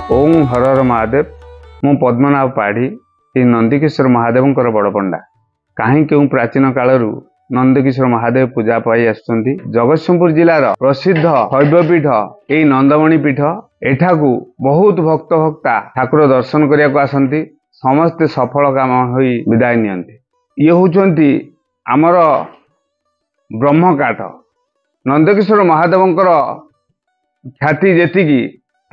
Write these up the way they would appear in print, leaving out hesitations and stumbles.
ओं हर हर महादेव मु पद्मनाभ पाढ़ी ये नंदकिशोर महादेव बड़पंडा कहीं क्यों प्राचीन कालू नंदकिशोर महादेव पूजा पाई आसुंच जगतसिंहपुर जिलार प्रसिद्ध शैवपीठ यही नंदमणि पीठ एठाकू बहुत भक्त भक्ता ठाकुर दर्शन करने को आसती समस्ते सफल काम हो विदाय नियंती। ये होती आमर ब्रह्मकाठ नंदकिशोर महादेव ख्याति जेतिकी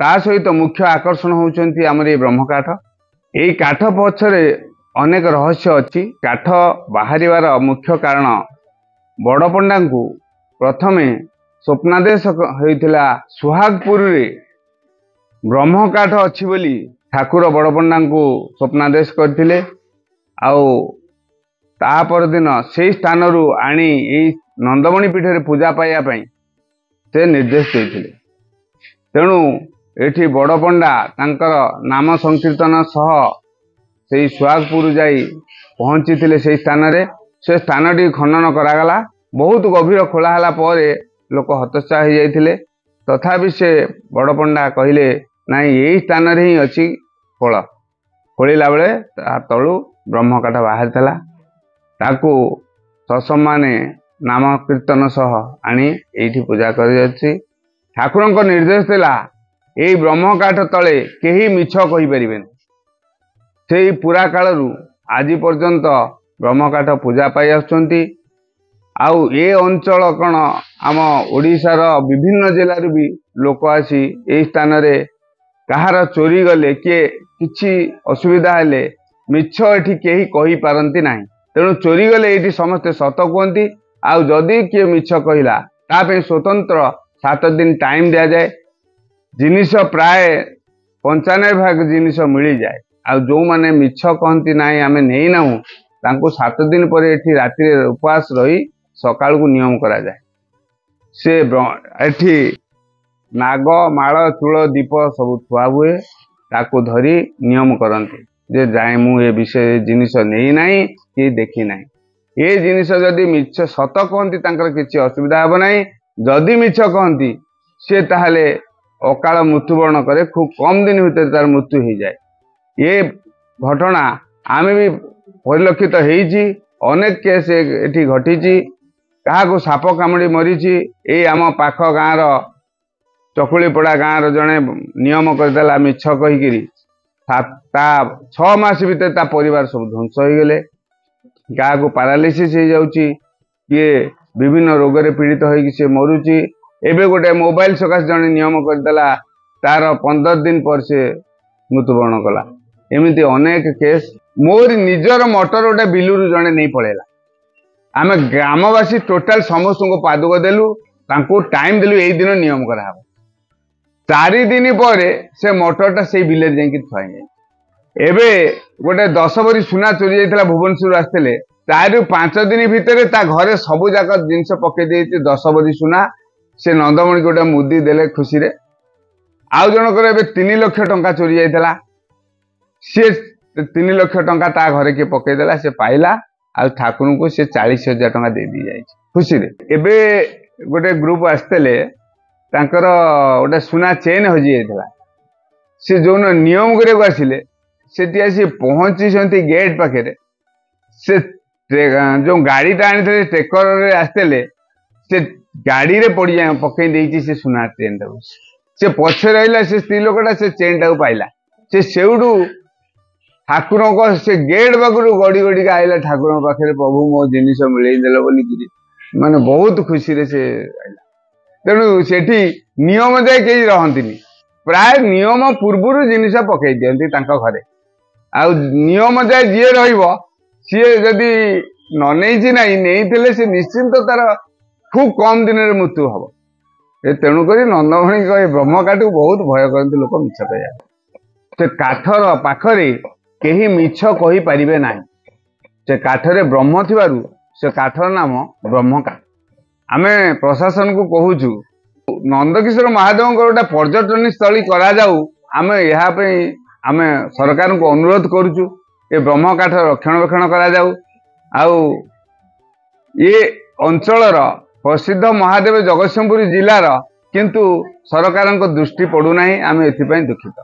ता सहित मुख्य आकर्षण होउचंती आमर ये ब्रह्मकाठ। यही काठ पछरे अनेक रहस्य अच्छी। काठ बाहर मुख्य कारण बड़पंडा को प्रथमे स्वप्नादेश होता सुहागपुर रे ब्रह्मकाठ अच्छी बोली ठाकुर बड़पंडा को स्वप्नादेश करथिले। आउ ता पर दिन से स्थान रु आनी नंदमणि पीठ रे पूजा पाइबा पई से निर्देश देथिले। तेणु एठी बड़पंडा तांकर नाम संकीर्तन सह से सुहागपुर जाई पहुंची थिले। से स्थान रे से स्थान टी खनन करागला। बहुत गभीर खोलाला परे लोक हतोत्साह हो जाइथिले। तथापि से बड़पंडा कहले नाई यही स्थान रे ही अछि खोल। खोलिला बेले तळु ब्रह्मकाठ बाहर थिला। ताकू ससम्माने नाम कीर्तन सह आनी एठी पूजा करि अछि। ठाकुरंको निर्देश दिला यही ब्रह्मकाठ तले केही मिछ कहि परिबेन। से पूरा कालरू आज पर्यंत ब्रह्मकाठ पूजा पाई आछंती। आउ ए अंचल कण आम ओडिशार विभिन्न जिल्लार भी लोक आसी ए स्थान रे कहार चोरी गले किए किछि असुविधा हेले मिछ एठी केही कहि पारंती नाही। तेणु चोरी गले एठी समस्त सत कहती। आउ जदि किए मिछ कहिला ता पे स्वतंत्र 7 दिन टाइम दिया जाए। जिनिष प्राय 95% जिनिष मिल जाए। आ जो माने मिछ कहती ना आम नहीं नाऊ तांको 7 दिन पर एठी राति उपवास रही सकाळ को नियम करा जाए। से एठी नाग माळ चूल दीप सब थुआ हुए ताको धरी नियम करते जे जाए मु ए विषय जिनिष नहीं नाही कि देखी नाही। ये जिनिष जदि मिछ सत कहती तांकर किछि असुविधा हेब नाही। जदि मिछ कहती से ताहले अकाल मृत्युवरण करे। खूब कम दिन भीतर तार मृत्यु हो जाए। ये घटना आम भी परिलक्षित होईची। अनेक केस एठी घटी क्या साप कामुड़ी मरीची। ये आम पाख गाँव चकुलीपड़ा गाँव जड़े नियम करदेला मिछ कहीकि 6 मास भीतर ता परिवार सब ध्वंस हो गले। क्या पारालिसिस हो जाउची किए विभिन्न रोग रे पीड़ित होई से मरुची। एबे गोटे मोबाइल सकाश जड़े नियम करदेला तार 15 दिन पर से मृत्युवरण कला। एमती अनेक केस मोर निजर मोटर गोटे बिलुरु जड़े नहीं पड़ेला। आम ग्रामवासी टोटाल समस्त को पादुक देलु तांको टाइम देलु यही दिन नियम करा। 4 दिन पर से मोटरटा से बिलेर जाइए थुआई। एबे गोटे 10 भरी सुना चोरी जाइला भुवनेश्वर आसते 4 ରୁ 5 दिन भितर ता घरे सबू जाक जिनस पकई दे 10 भरी सुना से नंदमणि गोटे मुदी देले खुशी रे। आउ जनकर एबे 3 लाख टंका चोरी जाइला। से 3 लाख टंका ता घरे के पकई देला से पाइला। आ ठाकुर को से 40,000 टंका दे दी जाय खुशी रे। एबे गोटे ग्रुप आसते तांकर गोटे सुना चेन हजि जाइला। से जो नियम करे आसिले सेठी आसी पहुंची गेट पाखे से जो गाड़ीटा आनी ट्रेकर रे आसते से गाड़ी रे पड़ जाए पकई देइची से सुना चेन टाକୁ। से पछे रहिला से स्त्री लोकटा से चेन टाକୁ पाइला। से सेउडू ठाकुर को से गेट पाखु गड़ी गड़ी आइला ठाकुर पाखे प्रभु मो जिनिस मिलई देल बोलिकी माने बहुत खुशी रे से आइला। तेणु सेठी नियम जाए कहीं रहंतिनी। प्राय नियम पूर्व जिनिस पकई दियंती तांका घरे। आ नियम जाए जी रहिबो सी जदि न नहीं नहीं से निश्चिंत तार खूब कम दिन में मृत्यु हम। तेणुक नंदमणि ब्रह्मकाठ को बहुत भय करते लोक मिछ कह। से काठर पाखरे केही मिछ कहि पारिबे नाही। से काठरे ब्रह्म थिबारु से काठर नाम ब्रह्मकाठ। आमे प्रशासन को कहूचु नंदकिशोर महादेव गोटे पर्यटन स्थली करा जाऊ। आमे यहाँ पे आमे सरकार को अनुरोध करुचु ये ब्रह्मकाठ रक्षणाबेक्षण करा जाऊ। आउ ये अंचलर प्रसिद्ध महादेव जगतसिंहपुर जिलार किंतु सरकार दृष्टि पड़ूना। आम एथिपाई दुखित।